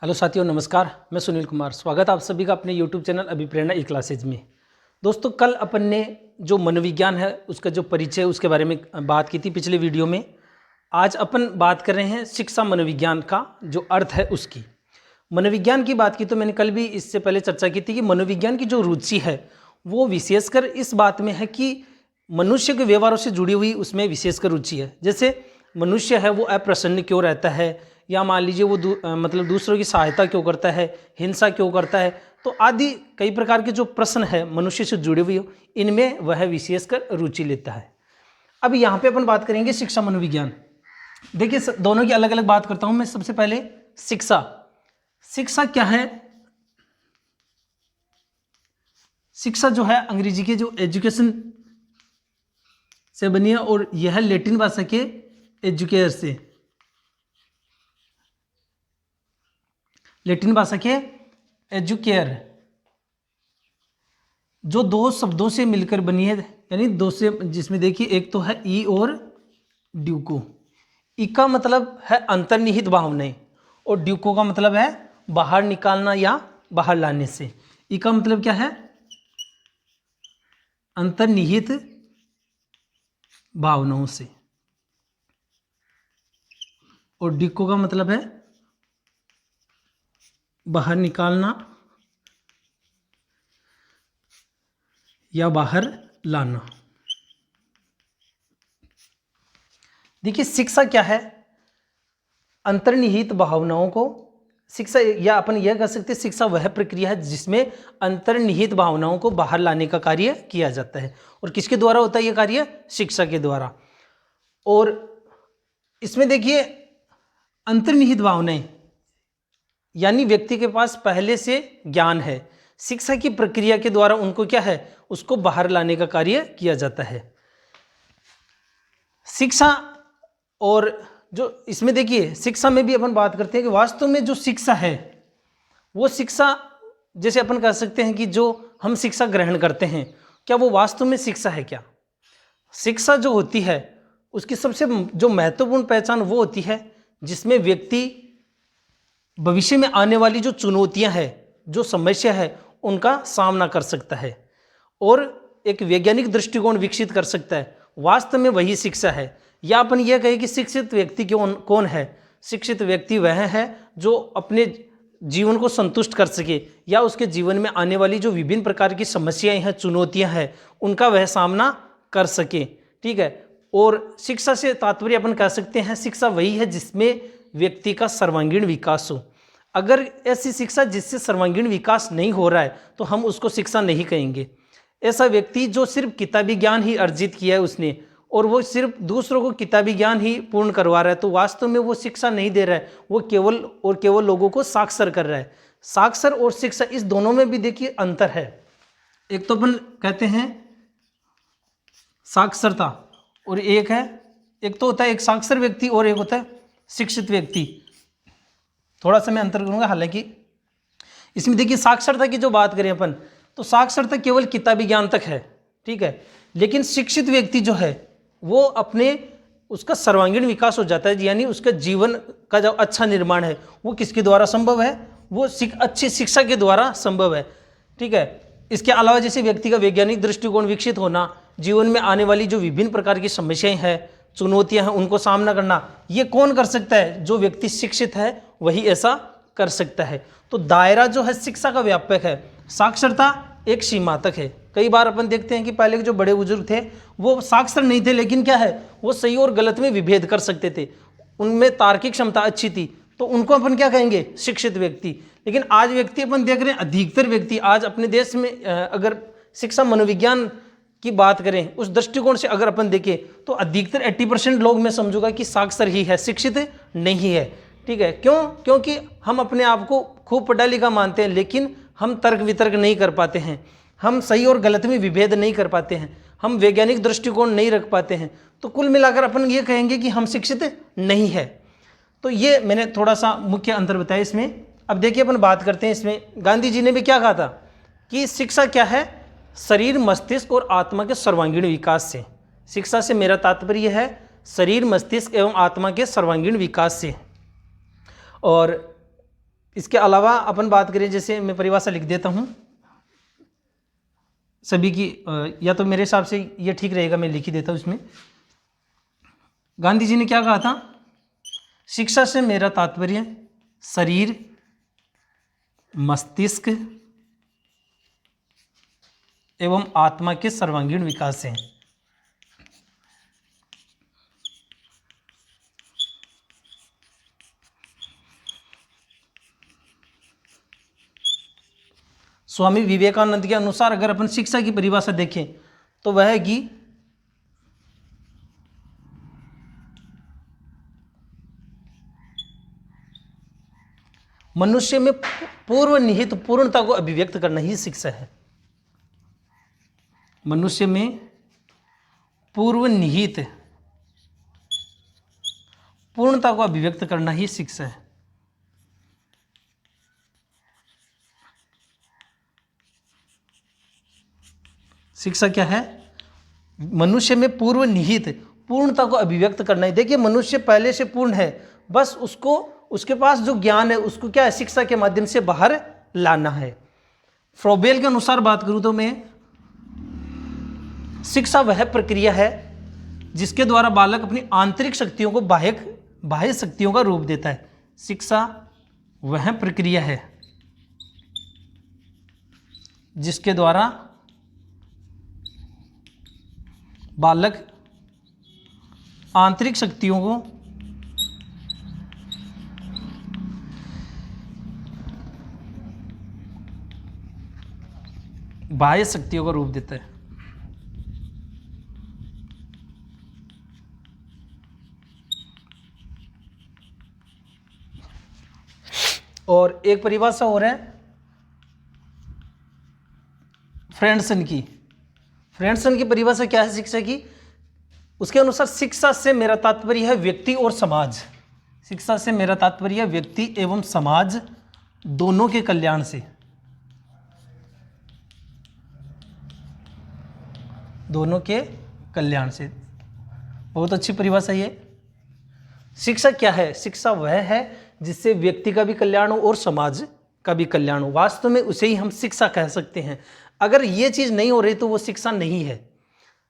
Hello साथियों, नमस्कार। मैं सुनील कुमार, स्वागत है आप सभी का अपने YouTube चैनल अभिप्रेरणा ई क्लासेज में। दोस्तों, कल अपन ने जो मनोविज्ञान है उसका जो परिचय उसके बारे में बात की थी पिछले वीडियो में। आज अपन बात कर रहे हैं शिक्षा मनोविज्ञान का जो अर्थ है उसकी। मनोविज्ञान की बात की तो मैंने कल भी इससे पहले चर्चा की थी कि मनोविज्ञान की जो रुचि है वो विशेषकर इस बात में है कि मनुष्य के व्यवहारों से जुड़ी हुई उसमें विशेषकर रुचि है। जैसे मनुष्य है वो अप्रसन्न क्यों रहता है, या मान लीजिए वो मतलब दूसरों की सहायता क्यों करता है, हिंसा क्यों करता है, तो आदि कई प्रकार के जो प्रश्न है मनुष्य से जुड़े हुए इनमें वह विशेषकर रुचि लेता है। अब यहाँ पे अपन बात करेंगे शिक्षा मनोविज्ञान। देखिए, दोनों की अलग अलग बात करता हूँ मैं। सबसे पहले शिक्षा। शिक्षा क्या है? शिक्षा जो है अंग्रेजी के जो एजुकेशन से बनी है और यह लैटिन भाषा के एजुकेयर से, लैटिन भाषा के एजुकेयर, जो दो शब्दों से मिलकर बनी है, यानी दो से, जिसमें देखिए एक तो है ई और ड्यूको। ई का मतलब है अंतर्निहित भावनाएं और ड्यूको का मतलब है बाहर निकालना या बाहर लाने से। ई का मतलब क्या है? अंतर्निहित भावनाओं से, और ड्यूको का मतलब है बाहर निकालना या बाहर लाना। देखिए, शिक्षा क्या है? अंतर्निहित भावनाओं को शिक्षा, या अपन यह कह सकते हैं शिक्षा वह प्रक्रिया है जिसमें अंतर्निहित भावनाओं को बाहर लाने का कार्य किया जाता है। और किसके द्वारा होता है यह कार्य? शिक्षा के द्वारा। और इसमें देखिए अंतर्निहित भावनाएं यानी व्यक्ति के पास पहले से ज्ञान है, शिक्षा की प्रक्रिया के द्वारा उनको क्या है, उसको बाहर लाने का कार्य किया जाता है। शिक्षा, और जो इसमें देखिए शिक्षा में भी अपन बात करते हैं कि वास्तव में जो शिक्षा है वो शिक्षा, जैसे अपन कह सकते हैं कि जो हम शिक्षा ग्रहण करते हैं क्या वो वास्तव में शिक्षा है क्या? शिक्षा जो होती है उसकी सबसे जो महत्वपूर्ण पहचान वो होती है जिसमें व्यक्ति भविष्य में आने वाली जो चुनौतियां हैं, जो समस्या है, उनका सामना कर सकता है और एक वैज्ञानिक दृष्टिकोण विकसित कर सकता है। वास्तव में वही शिक्षा है। या अपन यह कहें कि शिक्षित व्यक्ति कौन है? शिक्षित व्यक्ति वह है जो अपने जीवन को संतुष्ट कर सके या उसके जीवन में आने वाली जो विभिन्न प्रकार की समस्याएं हैं, चुनौतियां हैं, उनका वह सामना कर सके। ठीक है। और शिक्षा से तात्पर्य अपन कह सकते हैं शिक्षा वही है जिसमें व्यक्ति का सर्वांगीण विकास हो। अगर ऐसी शिक्षा जिससे सर्वांगीण विकास नहीं हो रहा है तो हम उसको शिक्षा नहीं कहेंगे। ऐसा व्यक्ति जो सिर्फ किताबी ज्ञान ही अर्जित किया है उसने, और वो सिर्फ दूसरों को किताबी ज्ञान ही पूर्ण करवा रहा है, तो वास्तव में वो शिक्षा नहीं दे रहा है, वो केवल और केवल लोगों को साक्षर कर रहा है। साक्षर और शिक्षा, इस दोनों में भी देखिए अंतर है। एक तो अपन कहते हैं साक्षरता, और एक तो होता है एक साक्षर व्यक्ति और एक होता है शिक्षित व्यक्ति। थोड़ा सा मैं अंतर करूंगा। हालांकि इसमें देखिए साक्षरता की जो बात करें अपन, तो साक्षरता केवल किताबी ज्ञान तक है, ठीक है। लेकिन शिक्षित व्यक्ति जो है वो अपने, उसका सर्वांगीण विकास हो जाता है, यानी उसका जीवन का जो अच्छा निर्माण है वो किसके द्वारा संभव है? वो अच्छी शिक्षा के द्वारा संभव है, ठीक है। इसके अलावा जैसे व्यक्ति का वैज्ञानिक दृष्टिकोण विकसित होना, जीवन में आने वाली जो विभिन्न प्रकार की समस्याएं हैं, चुनौतियां हैं, उनको सामना करना, ये कौन कर सकता है? जो व्यक्ति शिक्षित है वही ऐसा कर सकता है। तो दायरा जो है शिक्षा का व्यापक है, साक्षरता एक सीमा तक है। कई बार अपन देखते हैं कि पहले के जो बड़े बुजुर्ग थे वो साक्षर नहीं थे, लेकिन क्या है, वो सही और गलत में विभेद कर सकते थे, उनमें तार्किक क्षमता अच्छी थी, तो उनको अपन क्या कहेंगे? शिक्षित व्यक्ति। लेकिन आज व्यक्ति अपन देख रहे हैं, अधिकतर व्यक्ति आज अपने देश में अगर शिक्षा मनोविज्ञान की बात करें, उस दृष्टिकोण से अगर अपन देखें, तो अधिकतर 80% लोग मैं समझूंगा कि साक्षर ही है, शिक्षित नहीं है, ठीक है। क्यों? क्योंकि हम अपने आप को खूब पढ़ा लिखा मानते हैं, लेकिन हम तर्क वितर्क नहीं कर पाते हैं, हम सही और गलत में विभेद नहीं कर पाते हैं, हम वैज्ञानिक दृष्टिकोण नहीं रख पाते हैं, तो कुल मिलाकर अपन ये कहेंगे कि हम शिक्षित नहीं है। तो ये मैंने थोड़ा सा मुख्य अंतर बताया इसमें। अब देखिए अपन बात करते हैं इसमें, गांधी जी ने भी क्या कहा था कि शिक्षा क्या है? शरीर, मस्तिष्क और आत्मा के सर्वांगीण विकास से। शिक्षा से मेरा तात्पर्य है शरीर, मस्तिष्क एवं आत्मा के सर्वांगीण विकास से। और इसके अलावा अपन बात करें, जैसे मैं परिभाषा लिख देता हूँ सभी की, या तो मेरे हिसाब से ये ठीक रहेगा, मैं लिख ही देता हूँ इसमें। गांधी जी ने क्या कहा था? शिक्षा से मेरा तात्पर्य शरीर, मस्तिष्क एवं आत्मा के सर्वांगीण विकास से है। स्वामी विवेकानंद के अनुसार अगर अपन शिक्षा की परिभाषा देखें तो वह है कि मनुष्य में पूर्व निहित पूर्णता को अभिव्यक्त करना ही शिक्षा है। मनुष्य में पूर्व निहित पूर्णता को अभिव्यक्त करना ही शिक्षा है। शिक्षा क्या है? मनुष्य में पूर्व निहित पूर्णता को अभिव्यक्त करना है। देखिए, मनुष्य पहले से पूर्ण है, बस उसको उसके पास जो ज्ञान है उसको क्या है? शिक्षा के माध्यम से बाहर लाना है। फ्रोबेल के अनुसार बात करूं तो मैं, शिक्षा वह प्रक्रिया है जिसके द्वारा बालक अपनी आंतरिक शक्तियों को बाह्य शक्तियों का रूप देता है। शिक्षा वह प्रक्रिया है जिसके द्वारा बालक आंतरिक शक्तियों को बाह्य शक्तियों का रूप देता है। और एक परिभाषा और है फ्रेंडसन की। फ्रेंडसन की परिभाषा क्या है शिक्षा की? उसके अनुसार शिक्षा से मेरा तात्पर्य है व्यक्ति और समाज। शिक्षा से मेरा तात्पर्य है व्यक्ति एवं समाज दोनों के कल्याण से। दोनों के कल्याण से। बहुत अच्छी परिभाषा ये। शिक्षा क्या है? शिक्षा वह है जिससे व्यक्ति का भी कल्याण हो और समाज का भी कल्याण हो। वास्तव में उसे ही हम शिक्षा कह सकते हैं। अगर ये चीज़ नहीं हो रही तो वो शिक्षा नहीं है।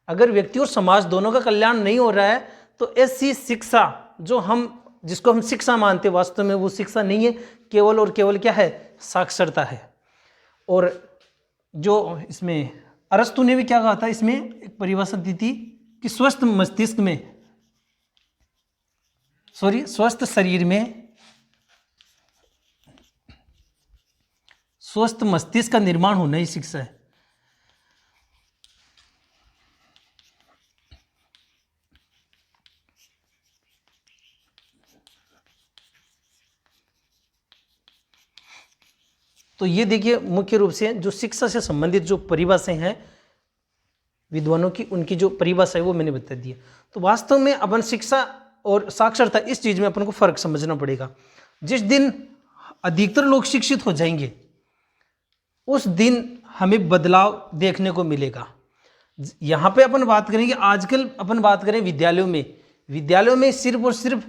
अगर व्यक्ति और समाज दोनों का कल्याण नहीं हो रहा है तो ऐसी शिक्षा जिसको हम शिक्षा मानते हैं, वास्तव में वो शिक्षा नहीं है, केवल और केवल क्या है? साक्षरता है। और जो इसमें अरस्तु ने भी क्या कहा था, इसमें एक परिभाषा दी थी कि स्वस्थ शरीर में स्वस्थ मस्तिष्क का निर्माण होना ही शिक्षा है। तो ये देखिए, मुख्य रूप से जो शिक्षा से संबंधित जो परिभाषाएं हैं विद्वानों की, उनकी जो परिभाषा है वो मैंने बता दी है। तो वास्तव में अपन शिक्षा और साक्षरता, इस चीज़ में अपन को फर्क समझना पड़ेगा। जिस दिन अधिकतर लोग शिक्षित हो जाएंगे उस दिन हमें बदलाव देखने को मिलेगा। यहाँ पे अपन बात करेंगे, आजकल अपन बात करें विद्यालयों में सिर्फ और सिर्फ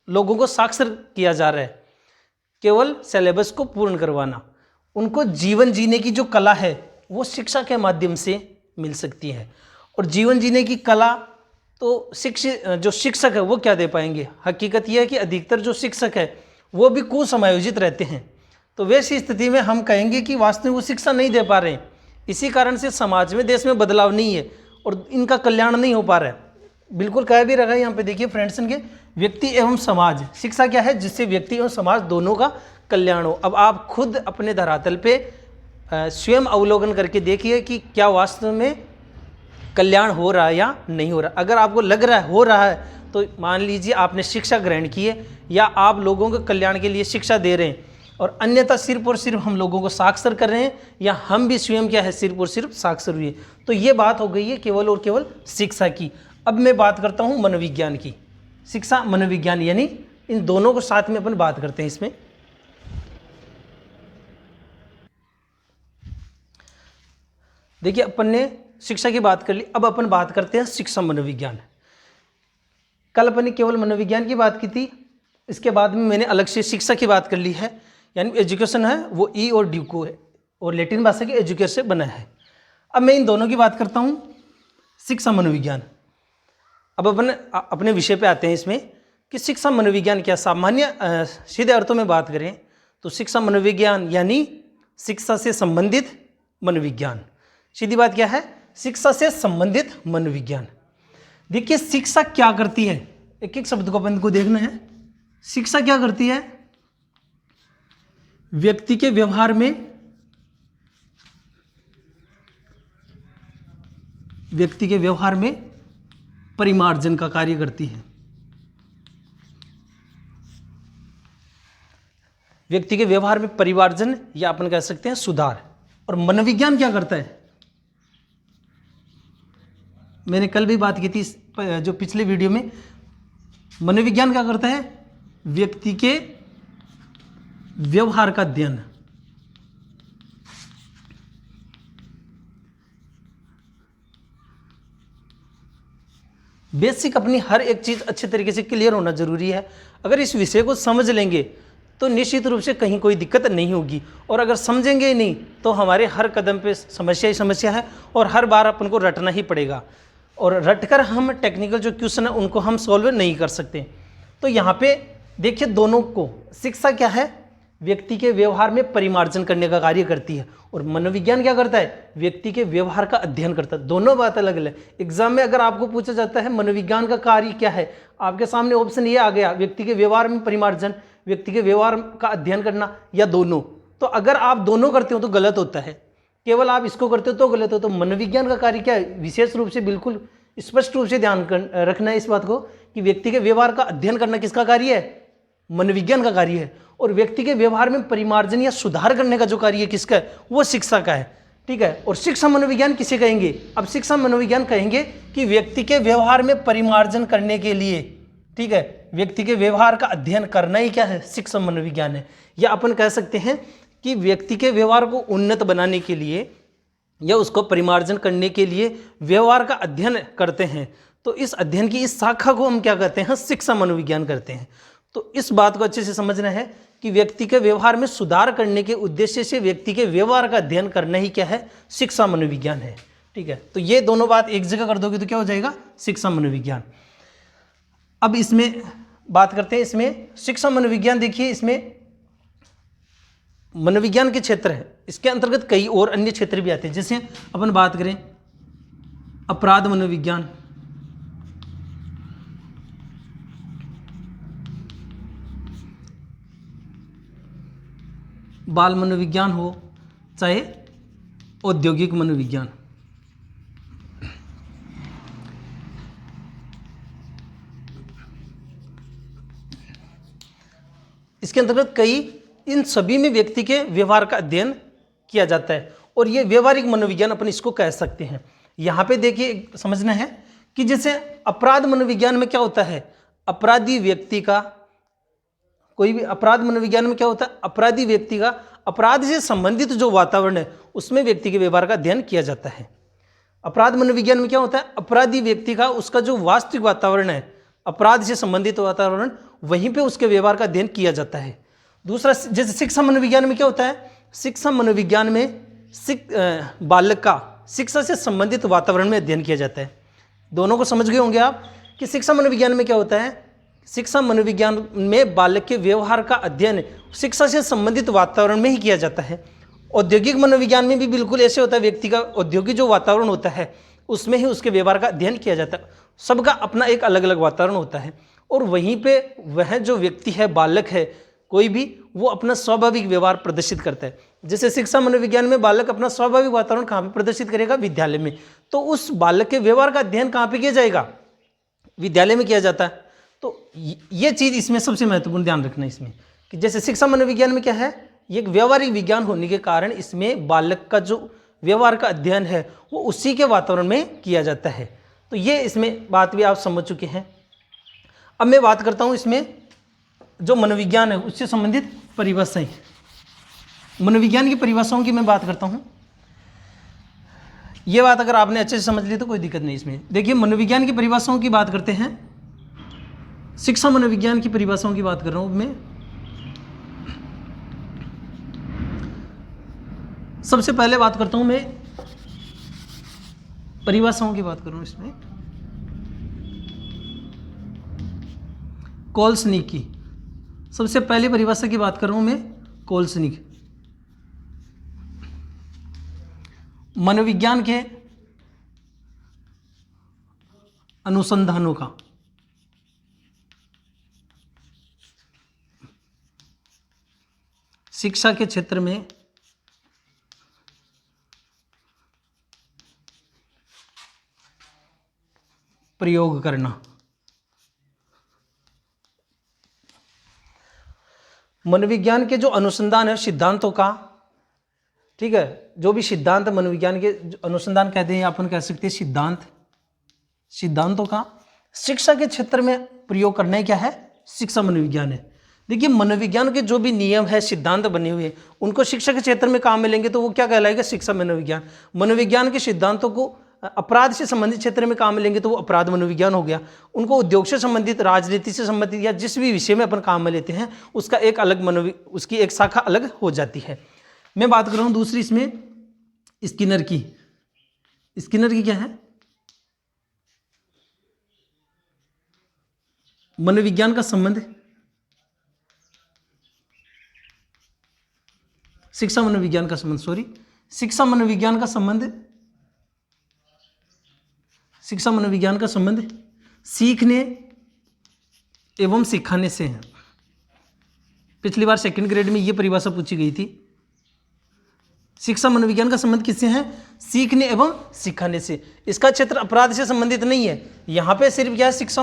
लोगों को साक्षर किया जा रहा है, केवल सिलेबस को पूर्ण करवाना। उनको जीवन जीने की जो कला है वो शिक्षा के माध्यम से मिल सकती है। और जीवन जीने की कला तो जो शिक्षक है वो क्या दे पाएंगे? हकीकत यह है कि अधिकतर जो शिक्षक है वो भी कुसमायोजित रहते हैं। तो वैसी स्थिति में हम कहेंगे कि वास्तव में वो शिक्षा नहीं दे पा रहे हैं। इसी कारण से समाज में, देश में बदलाव नहीं है और इनका कल्याण नहीं हो पा रहा है। बिल्कुल कह भी रहा है यहाँ पे, देखिए फ्रेंड्सन के, व्यक्ति एवं समाज। शिक्षा क्या है? जिससे व्यक्ति एवं समाज दोनों का कल्याण हो। अब आप खुद अपने धरातल पे स्वयं अवलोकन करके देखिए कि क्या वास्तव में कल्याण हो रहा है या नहीं हो रहा। अगर आपको लग रहा है हो रहा है तो मान लीजिए आपने शिक्षा ग्रहण की है या आप लोगों के कल्याण के लिए शिक्षा दे रहे हैं। और अन्यथा सिर्फ और सिर्फ हम लोगों को साक्षर कर रहे हैं या हम भी स्वयं क्या है सिर्फ और सिर्फ साक्षर हुए। तो ये बात हो गई है केवल और केवल शिक्षा की। अब मैं बात करता हूँ मनोविज्ञान की। शिक्षा मनोविज्ञान, यानी इन दोनों को साथ में अपन बात करते हैं इसमें। देखिए, अपन ने शिक्षा की बात कर ली, अब अपन बात करते हैं शिक्षा मनोविज्ञान। कल अपन ने केवल मनोविज्ञान की बात की थी, इसके बाद में मैंने अलग से शिक्षा की बात कर ली है यानी एजुकेशन है वो ई और ड्यूको है और लैटिन भाषा के एजुकेशन से बना है। अब मैं इन दोनों की बात करता हूँ, शिक्षा मनोविज्ञान। अब अपने विषय पे आते हैं इसमें कि शिक्षा मनोविज्ञान क्या। सामान्य सीधे अर्थों में बात करें तो शिक्षा मनोविज्ञान यानी शिक्षा से संबंधित मनोविज्ञान। सीधी बात क्या है, शिक्षा से संबंधित मनोविज्ञान। देखिए शिक्षा क्या करती है, एक एक शब्द को अपन को देखना है। शिक्षा क्या करती है, व्यक्ति के व्यवहार में परिमार्जन का कार्य करती है। व्यक्ति के व्यवहार में परिमार्जन या अपन कह सकते हैं सुधार। और मनोविज्ञान क्या करता है, मैंने कल भी बात की थी जो पिछले वीडियो में। मनोविज्ञान क्या करता है, व्यक्ति के व्यवहार का अध्ययन। बेसिक अपनी हर एक चीज अच्छे तरीके से क्लियर होना जरूरी है। अगर इस विषय को समझ लेंगे तो निश्चित रूप से कहीं कोई दिक्कत नहीं होगी, और अगर समझेंगे ही नहीं तो हमारे हर कदम पे समस्या ही समस्या है और हर बार अपन को रटना ही पड़ेगा, और रटकर हम टेक्निकल जो क्वेश्चन है उनको हम सॉल्व नहीं कर सकते। तो यहाँ पे देखिए दोनों को, शिक्षा क्या है, व्यक्ति के व्यवहार में परिमार्जन करने का कार्य करती है, और मनोविज्ञान क्या करता है, व्यक्ति के व्यवहार का अध्ययन करता है। दोनों बात अलग अलग। एग्जाम में अगर आपको पूछा जाता है मनोविज्ञान का कार्य क्या है, आपके सामने ऑप्शन ये आ गया, व्यक्ति के व्यवहार में परिमार्जन, व्यक्ति के व्यवहार का अध्ययन करना, या दोनों। तो अगर आप दोनों करते हो तो गलत होता है, केवल आप इसको करते हो तो गलत हो। तो मनोविज्ञान का कार्य क्या है, विशेष रूप से बिल्कुल स्पष्ट रूप से ध्यान रखना है इस बात को कि व्यक्ति के व्यवहार का अध्ययन करना किसका कार्य है, मनोविज्ञान का कार्य है। और व्यक्ति के व्यवहार में परिमार्जन या सुधार करने का जो कार्य किसका है, वो शिक्षा का है। ठीक है। और शिक्षा मनोविज्ञान किसे कहेंगे, अब शिक्षा मनोविज्ञान कहेंगे कि व्यक्ति के व्यवहार में परिमार्जन करने के लिए, ठीक है, व्यक्ति के व्यवहार का अध्ययन करना ही क्या है, शिक्षा मनोविज्ञान है। या अपन कह सकते हैं कि व्यक्ति के व्यवहार को उन्नत बनाने के लिए या उसको परिमार्जन करने के लिए व्यवहार का अध्ययन करते हैं। तो इस अध्ययन की इस शाखा को हम क्या कहते हैं, शिक्षा मनोविज्ञान करते हैं। तो इस बात को अच्छे से समझना है कि व्यक्ति के व्यवहार में सुधार करने के उद्देश्य से व्यक्ति के व्यवहार का अध्ययन करना ही क्या है, शिक्षा मनोविज्ञान है। ठीक है। तो ये दोनों बात एक जगह कर दोगे तो क्या हो जाएगा, शिक्षा मनोविज्ञान। अब इसमें बात करते हैं, इसमें शिक्षा मनोविज्ञान, देखिए इसमें मनोविज्ञान के क्षेत्र है, इसके अंतर्गत कई और अन्य क्षेत्र भी आते हैं। जैसे अपन बात करें अपराध मनोविज्ञान, बाल मनोविज्ञान हो चाहे औद्योगिक मनोविज्ञान। इसके अंतर्गत कई, इन सभी में व्यक्ति के व्यवहार का अध्ययन किया जाता है, और ये व्यवहारिक मनोविज्ञान अपन इसको कह सकते हैं। यहाँ पे देखिए समझना है कि जैसे अपराध मनोविज्ञान में क्या होता है, अपराधी व्यक्ति का, कोई भी अपराध मनोविज्ञान में क्या होता है, अपराधी व्यक्ति का अपराध से संबंधित जो वातावरण है उसमें व्यक्ति के व्यवहार का अध्ययन किया जाता है। अपराध मनोविज्ञान में क्या होता है, अपराधी व्यक्ति का उसका जो वास्तविक वातावरण है, अपराध से संबंधित वातावरण, वहीं पे उसके व्यवहार का अध्ययन किया जाता है। दूसरा, जैसे शिक्षा मनोविज्ञान में क्या होता है, शिक्षा मनोविज्ञान में बालक का शिक्षा से संबंधित वातावरण में अध्ययन किया जाता है। दोनों को समझ गए होंगे आप कि शिक्षा मनोविज्ञान में क्या होता है, शिक्षा मनोविज्ञान में बालक के व्यवहार का अध्ययन शिक्षा से संबंधित वातावरण में ही किया जाता है। औद्योगिक मनोविज्ञान में भी बिल्कुल ऐसे होता है, व्यक्ति का औद्योगिक जो वातावरण होता है उसमें ही उसके व्यवहार का अध्ययन किया जाता है। सबका अपना एक अलग अलग वातावरण होता है, और वहीं पे वह जो व्यक्ति है, बालक है कोई भी, वो अपना स्वाभाविक व्यवहार प्रदर्शित करता है। जैसे शिक्षा मनोविज्ञान में बालक अपना स्वाभाविक वातावरण कहाँ पे प्रदर्शित करेगा, विद्यालय में। तो उस बालक के व्यवहार का अध्ययन कहाँ पे किया जाएगा, विद्यालय में किया जाता है। तो ये चीज़ इसमें सबसे महत्वपूर्ण ध्यान रखना इसमें कि जैसे शिक्षा मनोविज्ञान में क्या है, ये एक व्यवहारिक विज्ञान होने के कारण इसमें बालक का जो व्यवहार का अध्ययन है वो उसी के वातावरण में किया जाता है। तो ये इसमें बात भी आप समझ चुके हैं। अब मैं बात करता हूँ इसमें जो मनोविज्ञान है उससे संबंधित परिभाषाएं, मनोविज्ञान की परिभाषाओं की मैं बात करता हूँ। ये बात अगर आपने अच्छे से समझ ली तो कोई दिक्कत नहीं इसमें। देखिए मनोविज्ञान की परिभाषाओं की बात करते हैं, शिक्षा मनोविज्ञान की परिभाषाओं की बात कर रहा हूँ मैं। सबसे पहले बात करता हूं मैं, परिभाषाओं की बात करूं इसमें, कोल्सनिक की। सबसे पहले परिभाषा की बात कर रहा हूं मैं, कोल्सनिक। मनोविज्ञान के अनुसंधानों का शिक्षा के क्षेत्र में प्रयोग करना। मनोविज्ञान के जो अनुसंधान है सिद्धांतों का, ठीक है, जो भी सिद्धांत मनोविज्ञान के अनुसंधान कहते हैं, अपन कह सकते हैं सिद्धांतों का शिक्षा के क्षेत्र में प्रयोग करना ही क्या है, शिक्षा मनोविज्ञान है। देखिए मनोविज्ञान के जो भी नियम है, सिद्धांत बने हुए, उनको शिक्षा के क्षेत्र में काम मिलेंगे तो वो क्या कहलाएगा, शिक्षा मनोविज्ञान। मनोविज्ञान के सिद्धांतों को अपराध से संबंधित क्षेत्र में काम मिलेंगे तो वो अपराध मनोविज्ञान हो गया। उनको उद्योग से संबंधित, राजनीति से संबंधित या जिस भी विषय में अपन काम में लेते हैं उसका एक अलग उसकी एक शाखा अलग हो जाती है। मैं बात कर रहा हूँ दूसरी इसमें स्किनर की। स्किनर की क्या है, मनोविज्ञान का संबंध शिक्षा मनोविज्ञान का संबंध, शिक्षा मनोविज्ञान का संबंध सीखने एवं सिखाने से है। पिछली बार सेकंड ग्रेड में ये परिभाषा पूछी गई थी। शिक्षा मनोविज्ञान का संबंध किससे है, सीखने एवं सिखाने से। इसका क्षेत्र अपराध से संबंधित नहीं है, यहाँ पे सिर्फ क्या है, शिक्षा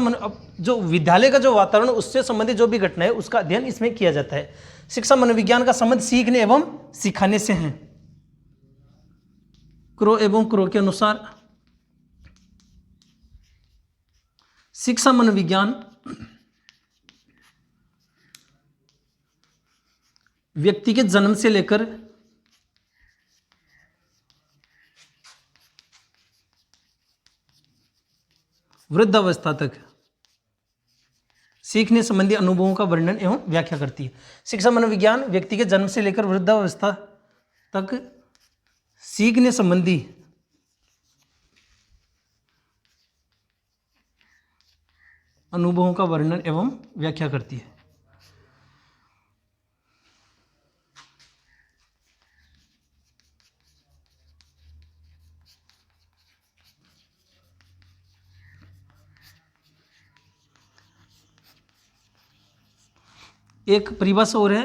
जो विद्यालय का जो वातावरण उससे संबंधित जो भी घटना है उसका अध्ययन इसमें किया जाता है। शिक्षा मनोविज्ञान का संबंध सीखने एवं सिखाने से है। क्रो एवं क्रो के अनुसार शिक्षा मनोविज्ञान व्यक्ति के जन्म से लेकर वृद्धावस्था तक सीखने संबंधी अनुभवों का वर्णन एवं व्याख्या करती है। शिक्षा मनोविज्ञान व्यक्ति के जन्म से लेकर वृद्धावस्था तक सीखने संबंधी अनुभवों का वर्णन एवं व्याख्या करती है। एक परिभाषा और है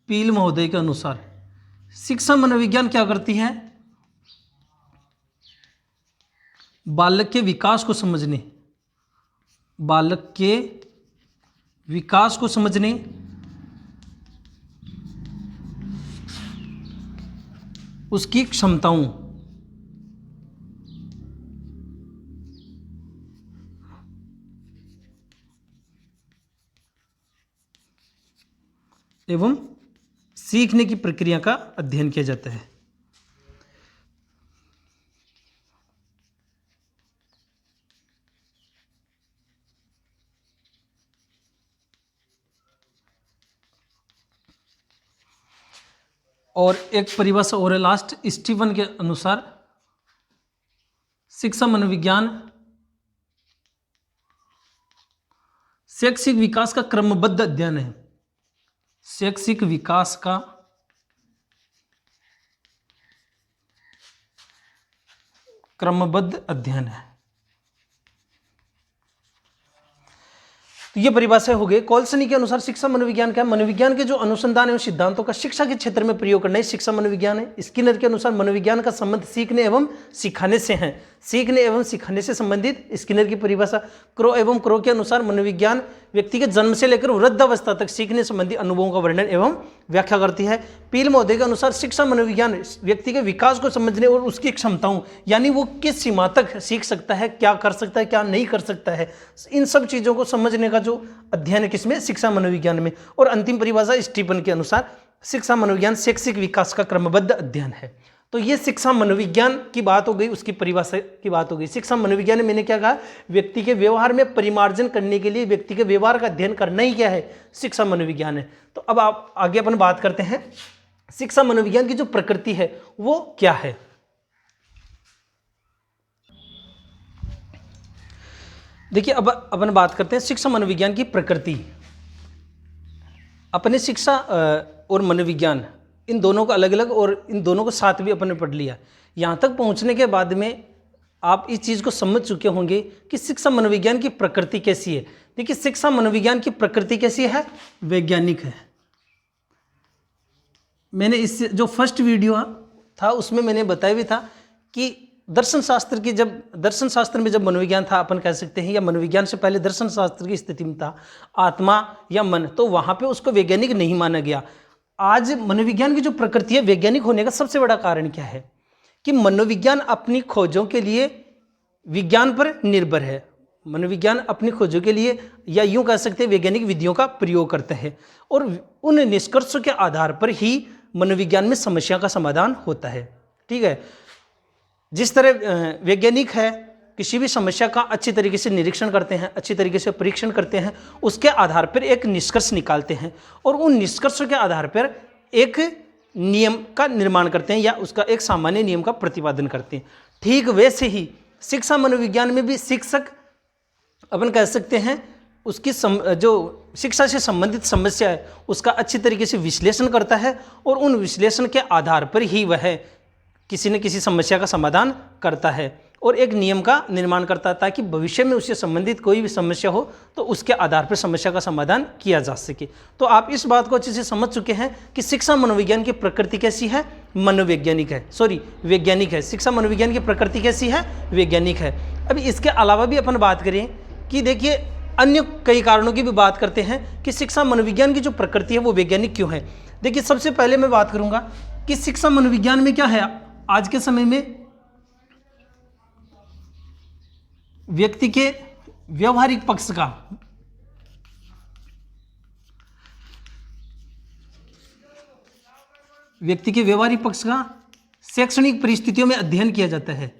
पील महोदय के अनुसार शिक्षा मनोविज्ञान क्या करती है, बालक के विकास को समझने, उसकी क्षमताओं एवं सीखने की प्रक्रिया का अध्ययन किया जाता है। और एक परिभाषा और है लास्ट स्टीवन के अनुसार शिक्षा मनोविज्ञान शैक्षिक विकास का क्रमबद्ध अध्ययन है। शैक्षिक विकास का क्रमबद्ध अध्ययन है। तो ये परिभाषा हो गई। कॉल्सनी के अनुसार शिक्षा मनोविज्ञान क्या है, मनोविज्ञान के जो अनुसंधान एवं सिद्धांतों का शिक्षा के क्षेत्र में प्रयोग करना ही शिक्षा मनोविज्ञान है। स्किनर के अनुसार मनोविज्ञान का संबंध सीखने एवं सिखाने से है। सीखने एवं सिखाने से संबंधित स्किनर की परिभाषा। क्रो एवं क्रो के अनुसार मनोविज्ञान व्यक्ति के जन्म से लेकर वृद्धावस्था तक सीखने संबंधी अनुभवों का वर्णन एवं व्याख्या करती है। पील महोदय के अनुसार शिक्षा मनोविज्ञान व्यक्ति के विकास को समझने और उसकी क्षमताओं, यानी वो किस सीमा तक सीख सकता है, क्या कर सकता है, क्या नहीं कर सकता है, इन सब चीज़ों को समझने का जो अध्ययन है किसमें, शिक्षा मनोविज्ञान में। और अंतिम परिभाषा स्टीफन के अनुसार शिक्षा मनोविज्ञान शैक्षिक विकास का क्रमबद्ध अध्ययन है। तो ये शिक्षा मनोविज्ञान की बात हो गई, उसकी परिभाषा की बात हो गई। शिक्षा मनोविज्ञान में मैंने क्या कहा, व्यक्ति के व्यवहार में परिमार्जन करने के लिए व्यक्ति के व्यवहार का अध्ययन करना ही क्या है, शिक्षा मनोविज्ञान है। तो अब आप आगे अपन बात करते हैं शिक्षा मनोविज्ञान की जो प्रकृति है वो क्या है। देखिए अब अपन बात करते हैं शिक्षा मनोविज्ञान की प्रकृति। अपने शिक्षा और मनोविज्ञान इन दोनों को अलग अलग और इन दोनों को साथ भी अपन ने पढ़ लिया। यहाँ तक पहुँचने के बाद में आप इस चीज़ को समझ चुके होंगे कि शिक्षा मनोविज्ञान की प्रकृति कैसी है। देखिए शिक्षा मनोविज्ञान की प्रकृति कैसी है, वैज्ञानिक है। मैंने इससे जो फर्स्ट वीडियो था उसमें मैंने बताया भी था कि दर्शन शास्त्र में जब मनोविज्ञान था अपन कह सकते हैं, या मनोविज्ञान से पहले दर्शन शास्त्र की स्थिति में था आत्मा या मन, तो वहाँ पे उसको वैज्ञानिक नहीं माना गया। आज मनोविज्ञान की जो प्रकृति है वैज्ञानिक होने का सबसे बड़ा कारण क्या है कि मनोविज्ञान अपनी खोजों के लिए विज्ञान पर निर्भर है। मनोविज्ञान अपनी खोजों के लिए, या यूँ कह सकते हैं, वैज्ञानिक विधियों का प्रयोग करते हैं और उन निष्कर्षों के आधार पर ही मनोविज्ञान में समस्या का समाधान होता है। ठीक है, जिस तरह वैज्ञानिक है किसी भी समस्या का अच्छी तरीके से निरीक्षण करते हैं, अच्छी तरीके से परीक्षण करते हैं, उसके आधार पर एक निष्कर्ष निकालते हैं और उन निष्कर्षों के आधार पर एक नियम का निर्माण करते हैं या उसका एक सामान्य नियम का प्रतिपादन करते हैं। ठीक वैसे ही शिक्षा मनोविज्ञान में भी शिक्षक अपन कह सकते हैं उसकी जो शिक्षा से संबंधित समस्या है उसका अच्छी तरीके से विश्लेषण करता है और उन विश्लेषण के आधार पर ही वह किसी न किसी समस्या का समाधान करता है और एक नियम का निर्माण करता है ताकि भविष्य में उससे संबंधित कोई भी समस्या हो तो उसके आधार पर समस्या का समाधान किया जा सके। तो आप इस बात को अच्छे से समझ चुके हैं कि शिक्षा मनोविज्ञान की प्रकृति कैसी है, वैज्ञानिक है। शिक्षा मनोविज्ञान की प्रकृति कैसी है, वैज्ञानिक है। अभी इसके अलावा भी अपन बात करें कि देखिए अन्य कई कारणों की भी बात करते हैं कि शिक्षा मनोविज्ञान की जो प्रकृति है वो वैज्ञानिक क्यों है। देखिए सबसे पहले मैं बात करूंगा कि शिक्षा मनोविज्ञान में क्या है, आज के समय में व्यक्ति के व्यवहारिक पक्ष का शैक्षणिक परिस्थितियों में अध्ययन किया जाता है।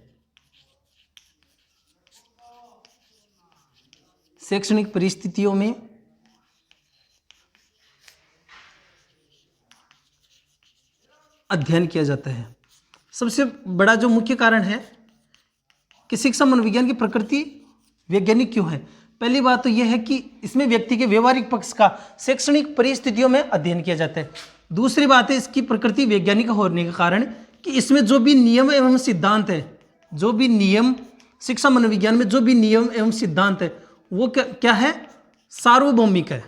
शैक्षणिक परिस्थितियों में अध्ययन किया जाता है। सबसे बड़ा जो मुख्य कारण है कि शिक्षा मनोविज्ञान की प्रकृति वैज्ञानिक क्यों है, पहली बात तो यह है कि इसमें व्यक्ति के व्यवहारिक पक्ष का शैक्षणिक परिस्थितियों में अध्ययन किया जाता है। दूसरी बात है इसकी प्रकृति वैज्ञानिक होने के कारण कि इसमें जो भी नियम एवं सिद्धांत है, जो भी नियम शिक्षा मनोविज्ञान में जो भी नियम एवं सिद्धांत है वो क्या है, सार्वभौमिक है।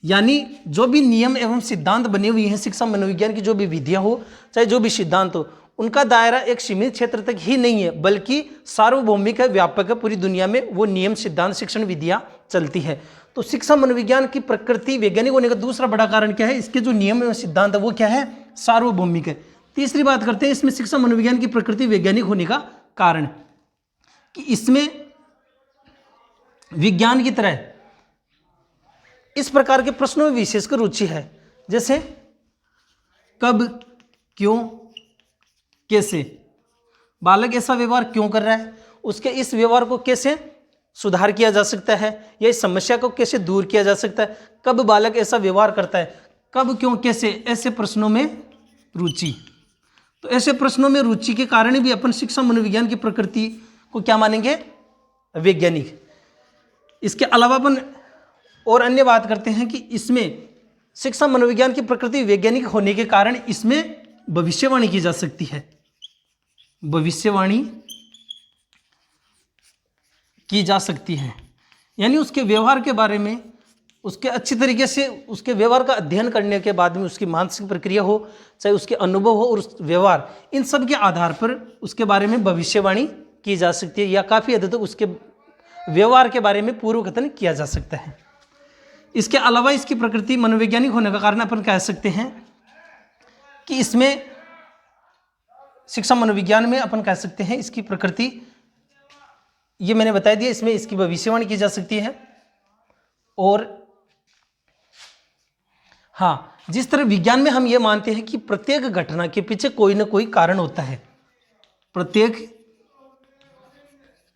यानी जो भी नियम एवं सिद्धांत बने हुए हैं शिक्षा मनोविज्ञान की, जो भी विधियां हो चाहे जो भी सिद्धांत हो, उनका दायरा एक सीमित क्षेत्र तक ही नहीं है बल्कि सार्वभौमिक है, व्यापक है। पूरी दुनिया में वो नियम सिद्धांत शिक्षण विधियां चलती है। तो शिक्षा मनोविज्ञान की प्रकृति वैज्ञानिक होने का दूसरा बड़ा कारण क्या है, इसके जो नियम एवं सिद्धांत है वो क्या है, सार्वभौमिक है। तीसरी बात करते हैं इसमें शिक्षा मनोविज्ञान की प्रकृति वैज्ञानिक होने का कारण कि इसमें विज्ञान की तरह इस प्रकार के प्रश्नों में विशेषकर रुचि है, जैसे कब, क्यों, कैसे। बालक ऐसा व्यवहार क्यों कर रहा है, उसके इस व्यवहार को कैसे सुधार किया जा सकता है या इस समस्या को कैसे दूर किया जा सकता है। कब बालक ऐसा व्यवहार करता है, कब, क्यों, कैसे, ऐसे प्रश्नों में रुचि। तो ऐसे प्रश्नों में रुचि के कारण भी अपन शिक्षा मनोविज्ञान की प्रकृति को क्या मानेंगे, वैज्ञानिक। इसके अलावा अपन और अन्य बात करते हैं कि इसमें शिक्षा मनोविज्ञान की प्रकृति वैज्ञानिक होने के कारण इसमें भविष्यवाणी की जा सकती है, भविष्यवाणी की जा सकती है। यानी उसके व्यवहार के बारे में, उसके अच्छी तरीके से उसके व्यवहार का अध्ययन करने के बाद में उसकी मानसिक प्रक्रिया हो चाहे उसके अनुभव हो और उस व्यवहार, इन सब के आधार पर उसके बारे में भविष्यवाणी की जा सकती है या काफ़ी हद तक उसके व्यवहार के बारे में पूर्व कथन किया जा सकता है। इसके अलावा इसकी प्रकृति मनोवैज्ञानिक होने का कारण अपन कह सकते हैं कि इसमें शिक्षा मनोविज्ञान में अपन कह सकते हैं इसकी प्रकृति, ये मैंने बता दिया, इसमें इसकी भविष्यवाणी की जा सकती है। और हाँ, जिस तरह विज्ञान में हम ये मानते हैं कि प्रत्येक घटना के पीछे कोई ना कोई कारण होता है, प्रत्येक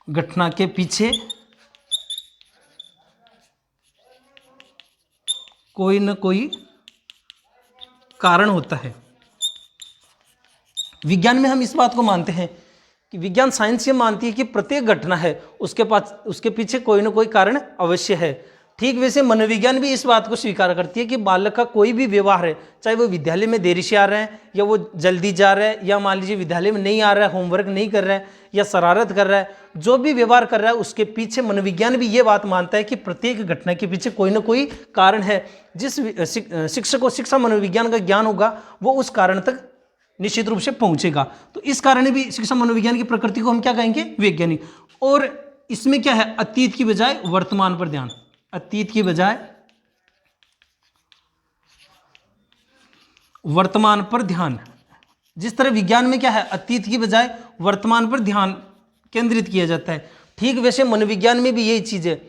घटना के पीछे कोई ना कोई कारण होता है। विज्ञान में हम इस बात को मानते हैं कि विज्ञान साइंस ये मानती है कि प्रत्येक घटना है उसके पीछे कोई ना कोई कारण अवश्य है। ठीक वैसे मनोविज्ञान भी इस बात को स्वीकार करती है कि बालक का कोई भी व्यवहार है, चाहे वो विद्यालय में देरी से आ रहा है या वो जल्दी जा रहा है या मान लीजिए विद्यालय में नहीं आ रहा है, होमवर्क नहीं कर रहा है या शरारत कर रहा है, जो भी व्यवहार कर रहा है उसके पीछे मनोविज्ञान भी ये बात मानता है कि प्रत्येक घटना के पीछे कोई ना कोई कारण है। जिस शिक्षक को शिक्षा मनोविज्ञान का ज्ञान होगा वो उस कारण तक निश्चित रूप से पहुंचेगा। तो इस कारण भी शिक्षा मनोविज्ञान की प्रकृति को हम क्या कहेंगे, वैज्ञानिक। और इसमें क्या है, अतीत की बजाय वर्तमान पर ध्यान, अतीत की बजाय वर्तमान पर ध्यान। जिस तरह विज्ञान में क्या है, अतीत की बजाय वर्तमान पर ध्यान केंद्रित किया जाता है, ठीक वैसे मनोविज्ञान में भी यही चीज है,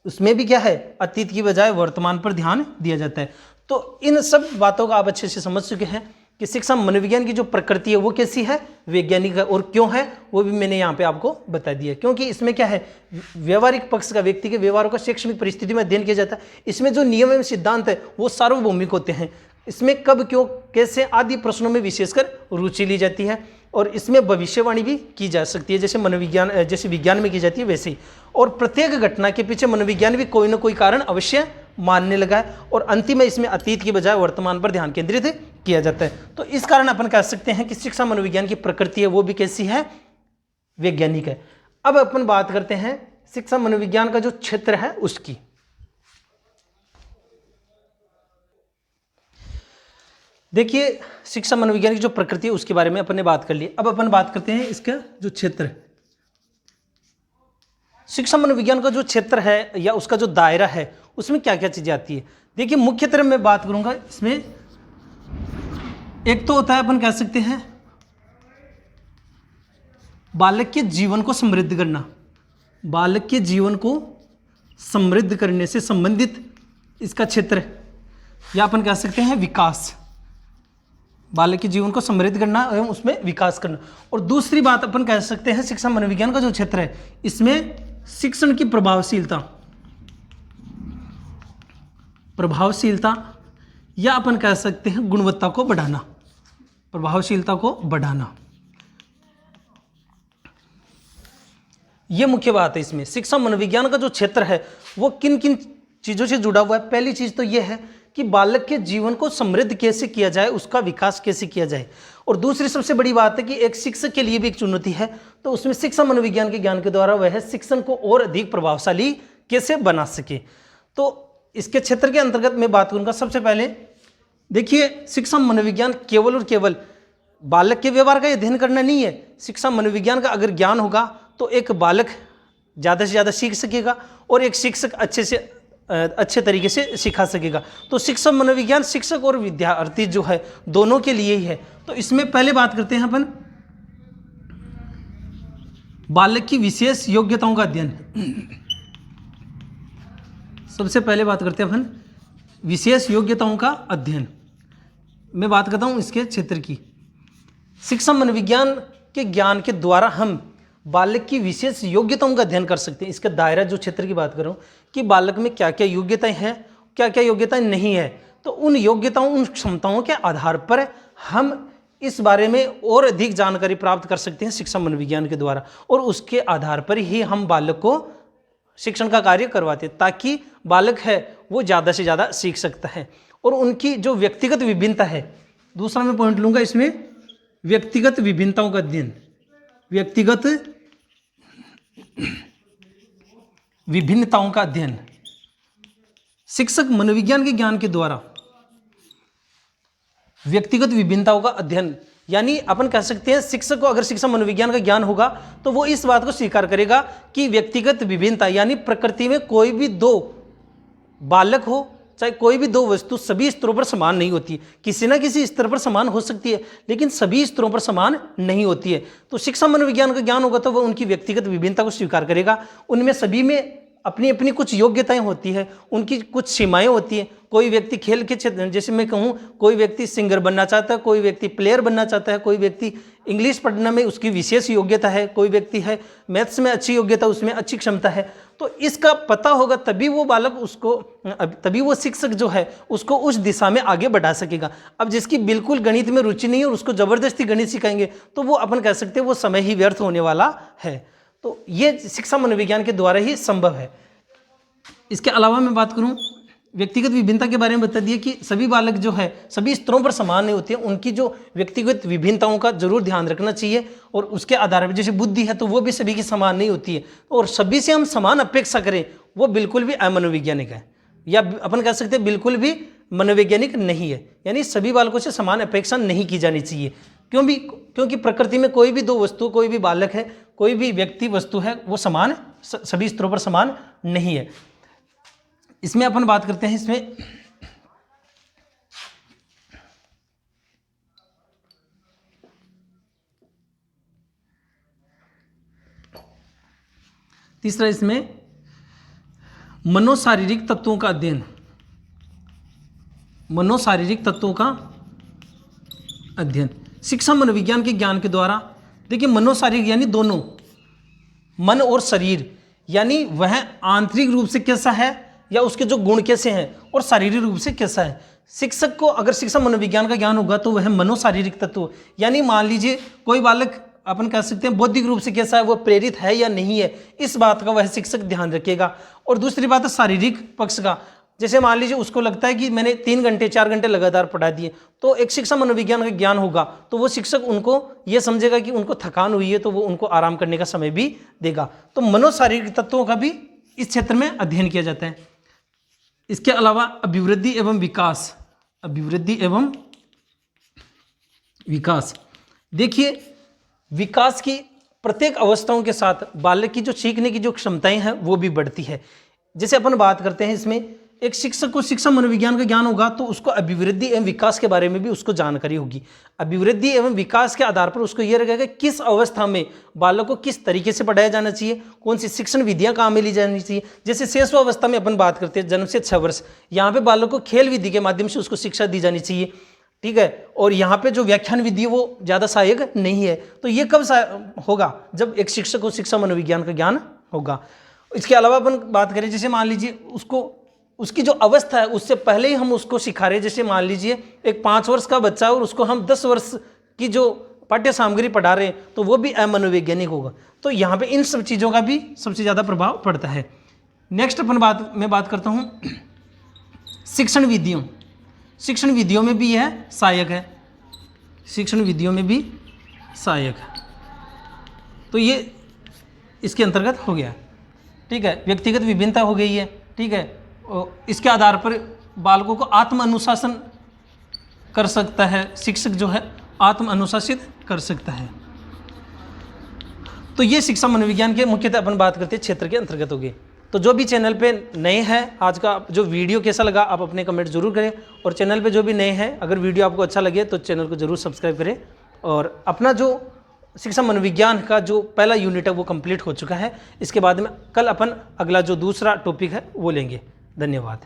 उसमें भी क्या है, अतीत की बजाय वर्तमान पर ध्यान दिया जाता है। तो इन सब बातों का आप अच्छे से समझ चुके हैं कि शिक्षा मनोविज्ञान की जो प्रकृति है वो कैसी है, वैज्ञानिक है, और क्यों है वो भी मैंने यहाँ पे आपको बता दिया। क्योंकि इसमें क्या है, व्यवहारिक पक्ष का, व्यक्ति के व्यवहारों का शैक्षणिक परिस्थिति में अध्ययन किया जाता है। इसमें जो नियम एवं सिद्धांत है वो सार्वभौमिक होते हैं। इसमें कब, क्यों, कैसे आदि प्रश्नों में विशेषकर रुचि ली जाती है, और इसमें भविष्यवाणी भी की जा सकती है, जैसे मनोविज्ञान, जैसे विज्ञान में की जाती है वैसे ही। और प्रत्येक घटना के पीछे मनोविज्ञान भी कोई ना कोई कारण अवश्य मानने लगा है, और अंतिम में इसमें अतीत की बजाय वर्तमान पर ध्यान केंद्रित किया जाता है। तो इस कारण अपन कह सकते हैं कि शिक्षा मनोविज्ञान की प्रकृति है वो भी कैसी है, वैज्ञानिक है। अब अपन बात करते हैं शिक्षा मनोविज्ञान का जो क्षेत्र है उसकी। देखिए, शिक्षा मनोविज्ञान की जो प्रकृति है उसके बारे में अपन ने बात कर ली। अब अपन बात करते हैं इसका जो क्षेत्र है, शिक्षा मनोविज्ञान का जो क्षेत्र है या उसका जो दायरा है उसमें क्या क्या चीजें आती है। देखिए, मुख्यतः मैं बात करूंगा इसमें, एक तो होता है, अपन कह सकते हैं बालक के जीवन को समृद्ध करना, बालक के जीवन को समृद्ध करने से संबंधित इसका क्षेत्र, या अपन कह सकते हैं विकास, बालक के जीवन को समृद्ध करना एवं उसमें विकास करना। और दूसरी बात अपन कह सकते हैं शिक्षा मनोविज्ञान का जो क्षेत्र है इसमें शिक्षण की प्रभावशीलता या अपन कह सकते हैं गुणवत्ता को बढ़ाना, प्रभावशीलता को बढ़ाना, यह मुख्य बात है। इसमें शिक्षा मनोविज्ञान का जो क्षेत्र है वो किन किन चीजों से जुड़ा हुआ है। पहली चीज तो यह है कि बालक के जीवन को समृद्ध कैसे किया जाए, उसका विकास कैसे किया जाए। और दूसरी सबसे बड़ी बात है कि एक शिक्षक के लिए भी एक चुनौती है, तो उसमें शिक्षा मनोविज्ञान के ज्ञान के द्वारा वह शिक्षण को और अधिक प्रभावशाली कैसे बना सके। तो इसके क्षेत्र के अंतर्गत मैं बात करूंगा। सबसे पहले देखिए, शिक्षा मनोविज्ञान केवल और केवल बालक के व्यवहार का अध्ययन करना नहीं है। शिक्षा मनोविज्ञान का अगर ज्ञान होगा तो एक बालक ज़्यादा से ज़्यादा सीख सकेगा और एक शिक्षक अच्छे तरीके से सिखा सकेगा। तो शिक्षा मनोविज्ञान शिक्षक और विद्यार्थी जो है दोनों के लिए ही है। तो इसमें पहले बात करते हैं अपन बालक की विशेष योग्यताओं का अध्ययन। सबसे पहले बात करते हैं अपन विशेष योग्यताओं का अध्ययन। मैं बात करता हूँ इसके क्षेत्र की। शिक्षा मनोविज्ञान के ज्ञान के द्वारा हम बालक की विशेष योग्यताओं का अध्ययन कर सकते हैं। इसका दायरा जो क्षेत्र की बात कर रहा हूँ कि बालक में क्या क्या योग्यताएं हैं, क्या क्या योग्यताएं नहीं है, तो उन योग्यताओं, उन क्षमताओं के आधार पर हम इस बारे में और अधिक जानकारी प्राप्त कर सकते हैं शिक्षा मनोविज्ञान के द्वारा, और उसके आधार पर ही हम बालक को शिक्षण का कार्य करवाते हैं ताकि बालक है वो ज़्यादा से ज़्यादा सीख सकता है। और उनकी जो व्यक्तिगत विभिन्नता है, दूसरा मैं पॉइंट लूँगा इसमें व्यक्तिगत विभिन्नताओं का अध्ययन, व्यक्तिगत विभिन्नताओं का अध्ययन। शिक्षक मनोविज्ञान के ज्ञान के द्वारा व्यक्तिगत विभिन्नताओं का अध्ययन, यानी अपन कह सकते हैं शिक्षक को अगर शिक्षा मनोविज्ञान का ज्ञान होगा तो वो इस बात को स्वीकार करेगा कि व्यक्तिगत विभिन्नता यानी प्रकृति में कोई भी दो बालक हो चाहे कोई भी दो वस्तु सभी स्तरों पर समान नहीं होती है। किसी न किसी स्तर पर समान हो सकती है लेकिन सभी स्तरों पर समान नहीं होती है। तो शिक्षा मनोविज्ञान का ज्ञान होगा तो वह उनकी व्यक्तिगत विभिन्नता को स्वीकार करेगा। उनमें सभी में अपनी अपनी कुछ योग्यताएं होती है, उनकी कुछ सीमाएं होती हैं। कोई व्यक्ति खेल के क्षेत्र, जैसे मैं कहूँ कोई व्यक्ति सिंगर बनना चाहता है, कोई व्यक्ति प्लेयर बनना चाहता है, कोई व्यक्ति इंग्लिश पढ़ने में उसकी विशेष योग्यता है, कोई व्यक्ति है मैथ्स में अच्छी योग्यता, उसमें अच्छी क्षमता है, तो इसका पता होगा तभी वो बालक उसको, तभी वो शिक्षक जो है उसको उस दिशा में आगे बढ़ा सकेगा। अब जिसकी बिल्कुल गणित में रुचि नहीं है और उसको ज़बरदस्ती गणित सिखाएंगे तो वो अपन कह सकते हैं वो समय ही व्यर्थ होने वाला है। तो ये शिक्षा मनोविज्ञान के द्वारा ही संभव है। इसके अलावा मैं बात करूं, व्यक्तिगत विभिन्नता के बारे में बता दिया कि सभी बालक जो है सभी स्तरों पर समान नहीं होते हैं, उनकी जो व्यक्तिगत विभिन्नताओं का जरूर ध्यान रखना चाहिए और उसके आधार पर जैसे बुद्धि है तो वो भी सभी की समान नहीं होती है, और सभी से हम समान अपेक्षा करें वो बिल्कुल भी अमनोवैज्ञानिक है, या अपन कह सकते हैं बिल्कुल भी मनोवैज्ञानिक नहीं है। यानी सभी बालकों से समान अपेक्षा नहीं की जानी चाहिए, क्योंकि प्रकृति में कोई भी दो वस्तु, कोई भी बालक है, कोई भी व्यक्ति वस्तु है वो समान सभी स्तरों पर समान नहीं है। इसमें अपन बात करते हैं, इसमें तीसरा, इसमें मनोशारीरिक तत्वों का अध्ययन, मनोशारीरिक तत्वों का अध्ययन शिक्षा मनोविज्ञान के ज्ञान के द्वारा। देखिए मनोशारीरिक यानी दोनों, मन और शरीर, यानी वह आंतरिक रूप से कैसा है या उसके जो गुण कैसे हैं और शारीरिक रूप से कैसा है। शिक्षक को अगर शिक्षा मनोविज्ञान का ज्ञान होगा तो वह मनोशारीरिक तत्व, यानी मान लीजिए कोई बालक अपन कह सकते हैं बौद्धिक रूप से कैसा है, वो प्रेरित है या नहीं है, इस बात का वह शिक्षक ध्यान रखेगा। और दूसरी बात है शारीरिक पक्ष का, जैसे मान लीजिए उसको लगता है कि मैंने 3 घंटे 4 घंटे लगातार पढ़ा दिए, तो एक शिक्षा मनोविज्ञान का ज्ञान होगा तो वो शिक्षक उनको ये समझेगा कि उनको थकान हुई है तो वो उनको आराम करने का समय भी देगा। तो मनोशारीरिक तत्वों का भी इस क्षेत्र में अध्ययन किया जाता है। इसके अलावा अभिवृद्धि एवं विकास, अभिवृद्धि एवं विकास, देखिए विकास की प्रत्येक अवस्थाओं के साथ बालक की जो सीखने की जो क्षमताएं हैं वो भी बढ़ती है। जैसे अपन बात करते हैं इसमें एक शिक्षक को शिक्षा मनोविज्ञान का ज्ञान होगा तो उसको अभिवृद्धि एवं विकास के बारे में भी उसको जानकारी होगी। अभिवृद्धि एवं विकास के आधार पर उसको यह रहेगा किस अवस्था में बालक को किस तरीके से पढ़ाया जाना चाहिए, कौन सी शिक्षण विधियां काम में ली जानी चाहिए। जैसे शिशुअवस्था में अपन बात करते हैं जन्म से 6 वर्ष, यहाँ पे बालक को खेल विधि के माध्यम से उसको शिक्षा दी जानी चाहिए, ठीक है। और यहाँ पे जो व्याख्यान विधि है वो ज़्यादा सहायक नहीं है। तो ये कब होगा, जब एक शिक्षक को शिक्षा मनोविज्ञान का ज्ञान होगा। इसके अलावा अपन बात करें, जैसे मान लीजिए उसको उसकी जो अवस्था है उससे पहले ही हम उसको सिखा रहे हैं। जैसे मान लीजिए एक 5 वर्ष का बच्चा है और उसको हम 10 वर्ष की जो पाठ्य सामग्री पढ़ा रहे हैं तो वो भी अमनोवैज्ञानिक होगा। तो यहाँ पे इन सब चीज़ों का भी सबसे ज़्यादा प्रभाव पड़ता है। नेक्स्ट मैं बात करता हूँ शिक्षण विधियों। शिक्षण विधियों में भी यह सहायक है, शिक्षण विधियों में भी सहायक है। तो ये इसके अंतर्गत हो गया, ठीक है। व्यक्तिगत विभिन्नता हो गई है, ठीक है। इसके आधार पर बालकों को आत्म अनुशासन कर सकता है, शिक्षक जो है आत्म अनुशासित कर सकता है। तो ये शिक्षा मनोविज्ञान के मुख्यतः अपन बात करते हैं क्षेत्र के अंतर्गत हो गए। तो जो भी चैनल पे नए हैं, आज का जो वीडियो कैसा लगा आप अपने कमेंट जरूर करें, और चैनल पे जो भी नए हैं अगर वीडियो आपको अच्छा लगे तो चैनल को जरूर सब्सक्राइब करें। और अपना जो शिक्षा मनोविज्ञान का जो पहला यूनिट है वो कंप्लीट हो चुका है। इसके बाद में कल अपन अगला जो दूसरा टॉपिक है वो लेंगे। धन्यवाद।